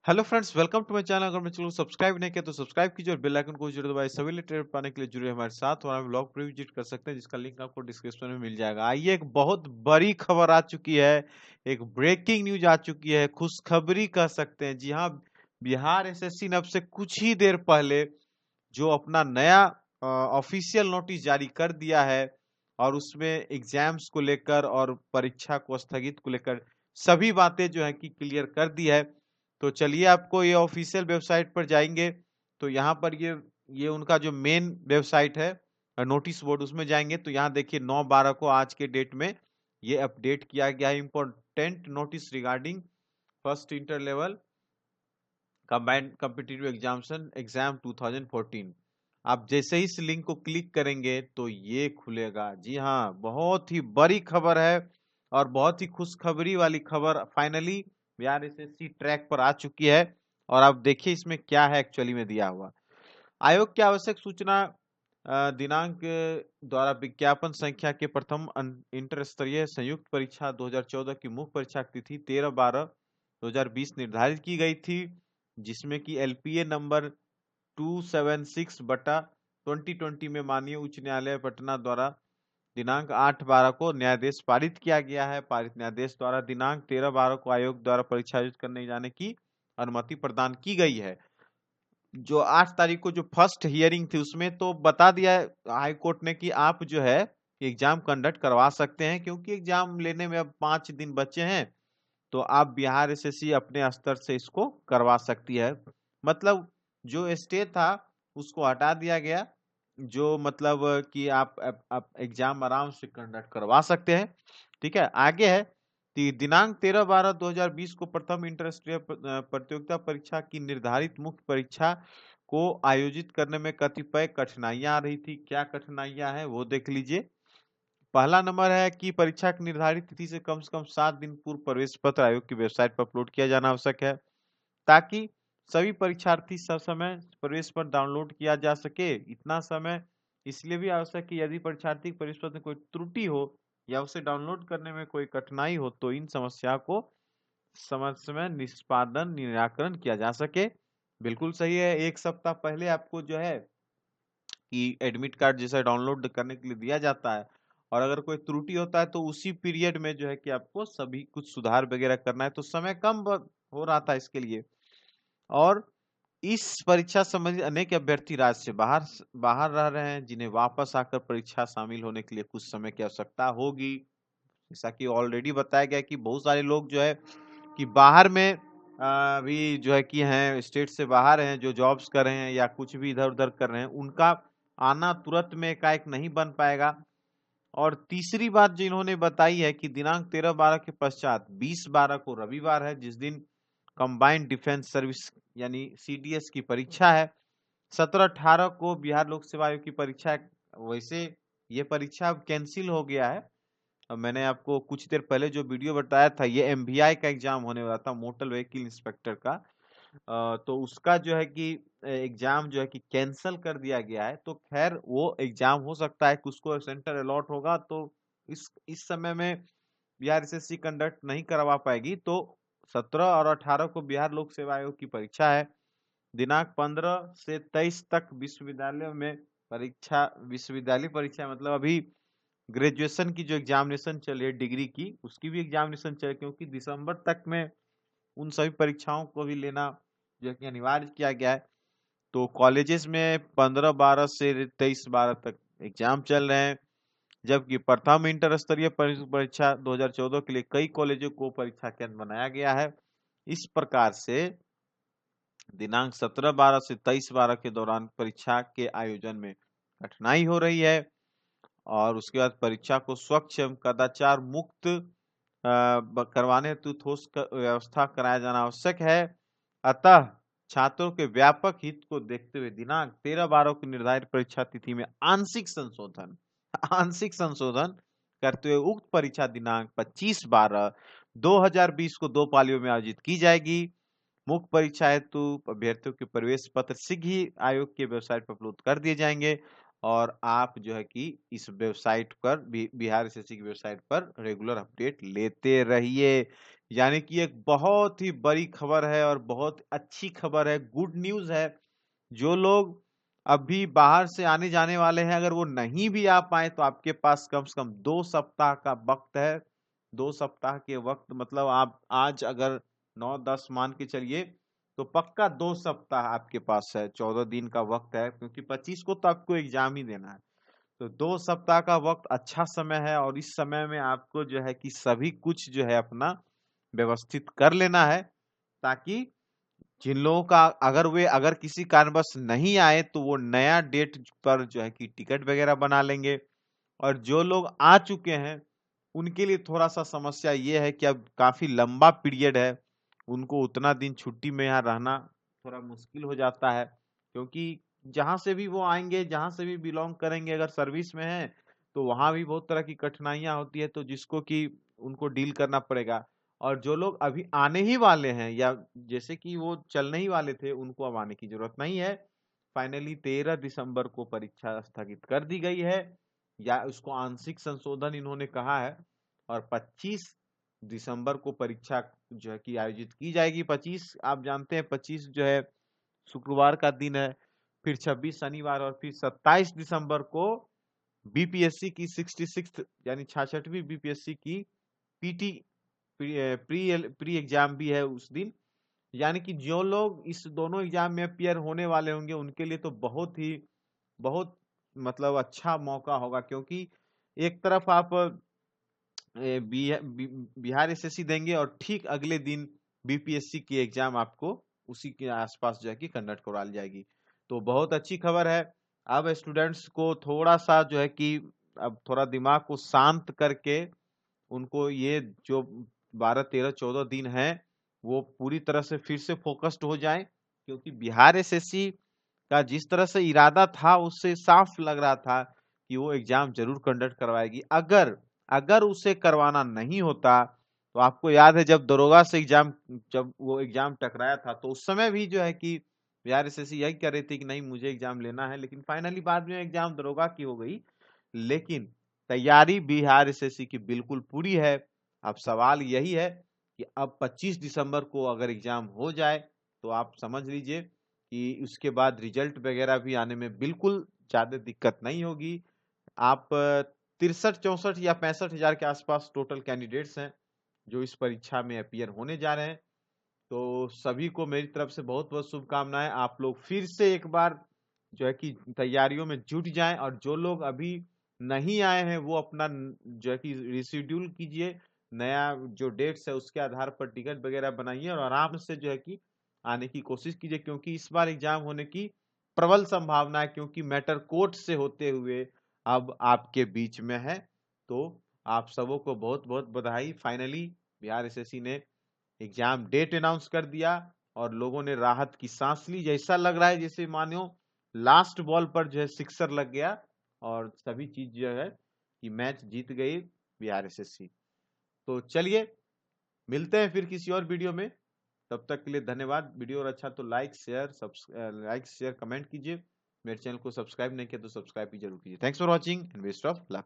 Hello friends, welcome to my channel. अगर मैं channel को सब्सक्राइब नहीं किया तो सब्सक्राइब कीजिए और बेल आइकन को जरूर दबाइए। सभी लेटेस्ट पाने के लिए जुड़े हमारे साथ और ब्लॉग पर विजिट कर सकते हैं, जिसका लिंक आपको डिस्क्रिप्शन में मिल जाएगा। आइए, एक बहुत बड़ी खबर आ चुकी है, एक ब्रेकिंग न्यूज आ चुकी है, खुशखबरी कह सकते हैं। जी हाँ, बिहार एसएससी ने अब से कुछ ही देर पहले जो अपना नया ऑफिशियल नोटिस जारी कर दिया है और उसमें एग्जाम्स को लेकर और परीक्षा को स्थगित को लेकर सभी बातें जो है कि क्लियर कर दी है। तो चलिए, आपको ये ऑफिशियल वेबसाइट पर जाएंगे तो यहाँ पर ये उनका जो मेन वेबसाइट है, नोटिस बोर्ड, उसमें जाएंगे तो यहाँ देखिए 9/12 को आज के डेट में ये अपडेट किया गया है। Important notice regarding first inter level combined competitive examination exam 2014। आप जैसे ही इस लिंक को क्लिक करेंगे तो ये खुलेगा। जी हाँ, बहुत ही बड़ी खबर है और बहुत ही खुशखबरी वाली खबर। फाइनली बिहार एसएससी ट्रैक पर आ चुकी है और आप देखिए इसमें क्या है एक्चुअली में दिया हुआ। आयोग की आवश्यक सूचना दिनांक द्वारा विज्ञापन संख्या के प्रथम इंटर स्तरीय संयुक्त परीक्षा 2014 की मुख्य परीक्षा की तिथि 13/12/2020 निर्धारित की गई थी, जिसमें कि एलपीए नंबर 276/2020 में माननीय उच्च न्यायालय पटना द्वारा दिनांक 8/12 को न्यायाधीश पारित किया गया है। पारित न्यायाधीश द्वारा दिनांक 13/12 को आयोग द्वारा परीक्षा आयोजित करने जाने की अनुमति प्रदान की गई है। जो 8 तारीख को जो फर्स्ट हियरिंग थी उसमें तो बता दिया है हाई कोर्ट ने कि आप जो है एग्जाम कंडक्ट करवा सकते हैं, क्योंकि एग्जाम लेने में अब 5 दिन बचे हैं। तो आप बिहार एसएससी अपने स्तर से इसको करवा सकती है। मतलब जो स्टे था उसको हटा दिया गया, जो मतलब कि आप एग्जाम आराम से कंडक्ट करवा सकते हैं। ठीक है, आगे है दिनांक 13/12/2020 को प्रथम इंटरस्टेट प्रतियोगिता परीक्षा की निर्धारित मुख्य परीक्षा को आयोजित करने में कतिपय कठिनाइयां आ रही थी। क्या कठिनाइयां हैं वो देख लीजिए। पहला नंबर है कि परीक्षा की निर्धारित तिथि से कम 7 दिन पूर्व प्रवेश पत्र आयोग की वेबसाइट पर अपलोड किया जाना आवश्यक है, ताकि सभी परीक्षार्थी ससमय प्रवेश पत्र डाउनलोड किया जा सके। इतना समय इसलिए भी आवश्यक है कि यदि परीक्षार्थी के प्रवेश पत्र में कोई त्रुटि हो या उसे डाउनलोड करने में कोई कठिनाई हो तो इन समस्या को समय समय निष्पादन निराकरण किया जा सके। बिल्कुल सही है। 1 सप्ताह पहले आपको जो है कि एडमिट कार्ड जैसा डाउनलोड करने के लिए दिया जाता है, और अगर कोई त्रुटि होता है तो उसी पीरियड में जो है कि आपको सभी कुछ सुधार वगैरह करना है, तो समय कम हो रहा था इसके लिए। और इस परीक्षा संबंधित अनेक अभ्यर्थी राज्य से बाहर रह रहे हैं, जिन्हें वापस आकर परीक्षा शामिल होने के लिए कुछ समय की आवश्यकता होगी। जैसा कि ऑलरेडी बताया गया कि बहुत सारे लोग जो है कि बाहर में भी जो है कि हैं, स्टेट से बाहर हैं, जो जॉब्स कर रहे हैं या कुछ भी इधर उधर कर रहे हैं, उनका आना तुरंत में एकाएक नहीं बन पाएगा। और तीसरी बात जो इन्होंने बताई है कि दिनांक 13/12 के पश्चात 20/12 को रविवार है, जिस दिन कंबाइंड डिफेंस सर्विस यानी सीडीएस की परीक्षा है। 17-18 को बिहार लोक सेवा आयोग की परीक्षा है। वैसे ये परीक्षा अब कैंसिल हो गया है। अब मैंने आपको कुछ देर पहले जो वीडियो बताया था, ये एमवीआई का एग्जाम होने वाला था, मोटर व्हीकल इंस्पेक्टर का। तो उसका जो है कि एग्जाम जो है कि कैंसिल कर दिया गया है। तो खैर वो एग्जाम हो सकता है कि उसको सेंटर अलॉट होगा, तो इस समय में बिहार एसएससी कंडक्ट नहीं करवा पाएगी। तो 17 और 18 को बिहार लोक सेवा आयोग की परीक्षा है। दिनांक 15 से 23 तक विश्वविद्यालय में विश्वविद्यालय परीक्षा मतलब अभी ग्रेजुएशन की जो एग्जामिनेशन चल रही है डिग्री की, उसकी भी एग्जामिनेशन चल रही है, क्योंकि दिसंबर तक में उन सभी परीक्षाओं को भी लेना जो है कि अनिवार्य किया गया है। तो कॉलेजेस में 15/12 से 23/12 तक एग्जाम चल रहे हैं, जबकि प्रथम इंटर स्तरीय परीक्षा 2014 के लिए कई कॉलेजों को परीक्षा केंद्र बनाया गया है। इस प्रकार से दिनांक 17/12 से 23/12 के दौरान परीक्षा के आयोजन में कठिनाई हो रही है, और उसके बाद परीक्षा को स्वच्छ एवं कदाचार मुक्त करवाने हेतु ठोस व्यवस्था कराया जाना आवश्यक है। अतः छात्रों के व्यापक हित को देखते हुए दिनांक 13/12 की निर्धारित परीक्षा तिथि में आंशिक संशोधन करते हुए उक्त परीक्षा दिनांक 25/12/2020 को 2 पालियों में आयोजित की जाएगी। मुख्य परीक्षा हेतु अभ्यर्थियों के प्रवेश पत्र शीघ्र ही आयोग की वेबसाइट पर अपलोड कर दिए जाएंगे, और आप जो है कि इस वेबसाइट पर बिहार एसएससी की वेबसाइट पर रेगुलर अपडेट लेते रहिए। यानी कि एक बहुत ही बड़ी खबर है और बहुत अच्छी खबर है, गुड न्यूज़ है। जो लोग अभी बाहर से आने जाने वाले हैं, अगर वो नहीं भी आ पाए तो आपके पास कम से कम 2 सप्ताह का वक्त है। 2 सप्ताह के वक्त मतलब आप आज अगर 9-10 मान के चलिए तो पक्का 2 सप्ताह आपके पास है, 14 दिन का वक्त है, क्योंकि 25 को तो आपको एग्जाम ही देना है। तो 2 सप्ताह का वक्त अच्छा समय है और इस समय में आपको जो है कि सभी कुछ जो है अपना व्यवस्थित कर लेना है, ताकि जिन लोगों का अगर किसी कारणवश नहीं आए तो वो नया डेट पर जो है कि टिकट वगैरह बना लेंगे। और जो लोग आ चुके हैं उनके लिए थोड़ा सा समस्या ये है कि अब काफी लंबा पीरियड है, उनको उतना दिन छुट्टी में यहाँ रहना थोड़ा मुश्किल हो जाता है, क्योंकि जहां से भी वो आएंगे, जहां से भी बिलोंग करेंगे, अगर सर्विस में है तो वहां भी बहुत तरह की कठिनाइयां होती है, तो जिसको कि उनको डील करना पड़ेगा। और जो लोग अभी आने ही वाले हैं या जैसे कि वो चलने ही वाले थे, उनको अब आने की जरूरत नहीं है। फाइनली 13 दिसंबर को परीक्षा स्थगित कर दी गई है, या उसको आंशिक संशोधन इन्होंने कहा है। और 25 दिसंबर को परीक्षा जो है कि आयोजित की जाएगी। 25 आप जानते हैं 25 जो है शुक्रवार का दिन है, फिर 26 शनिवार, और फिर 27 दिसंबर को बीपीएससी की 66 यानी 66वीं बीपीएससी की पीटी प्री एग्जाम भी है उस दिन। यानी कि जो लोग इस दोनों एग्जाम में अपियर होने वाले होंगे उनके लिए तो बहुत मतलब अच्छा मौका होगा, क्योंकि एक तरफ आप बिहार एसएससी देंगे और ठीक अगले दिन बीपीएससी की एग्जाम आपको उसी के आसपास जो है कि कंडक्ट करवा ली जाएगी। तो बहुत अच्छी खबर है। अब स्टूडेंट्स को थोड़ा सा जो है कि अब थोड़ा दिमाग को शांत करके उनको ये जो 12-13-14 दिन है वो पूरी तरह से फिर से फोकस्ड हो जाए, क्योंकि बिहार एसएससी का जिस तरह से इरादा था उससे साफ लग रहा था कि वो एग्जाम जरूर कंडक्ट करवाएगी। अगर अगर उसे करवाना नहीं होता तो आपको याद है जब दरोगा से एग्जाम जब वो एग्जाम टकराया था तो उस समय भी जो है कि बिहार एसएससी यही कर रही थी कि नहीं मुझे एग्जाम लेना है, लेकिन फाइनली बाद में एग्जाम दरोगा की हो गई। लेकिन तैयारी बिहार एसएससी की बिल्कुल पूरी है। अब सवाल यही है कि अब 25 दिसंबर को अगर एग्जाम हो जाए तो आप समझ लीजिए कि उसके बाद रिजल्ट वगैरह भी आने में बिल्कुल ज्यादा दिक्कत नहीं होगी। आप 63-64 या 65,000 के आसपास टोटल कैंडिडेट्स हैं जो इस परीक्षा में अपीयर होने जा रहे हैं। तो सभी को मेरी तरफ से बहुत बहुत शुभकामनाएं। आप लोग फिर से एक बार जो है कि तैयारियों में जुट जाएं, और जो लोग अभी नहीं आए हैं वो अपना जो है कि रिशेड्यूल कीजिए, नया जो डेट्स है उसके आधार पर टिकट वगैरह बनाइए और आराम से जो है कि आने की कोशिश कीजिए, क्योंकि इस बार एग्जाम होने की प्रबल संभावना है, क्योंकि मैटर कोर्ट से होते हुए अब आपके बीच में है। तो आप सबों को बहुत बहुत बधाई। फाइनली बिहार एसएससी ने एग्जाम डेट अनाउंस कर दिया और लोगों ने राहत की सांस ली। जैसा लग रहा है जैसे मानो लास्ट बॉल पर जो है सिक्सर लग गया और सभी चीज जो है कि मैच जीत गई बिहार एसएससी। तो चलिए मिलते हैं फिर किसी और वीडियो में, तब तक के लिए धन्यवाद। वीडियो और अच्छा तो लाइक शेयर कमेंट कीजिए। मेरे चैनल को सब्सक्राइब नहीं किया तो सब्सक्राइब भी जरूर कीजिए। Thanks for watching and best of luck.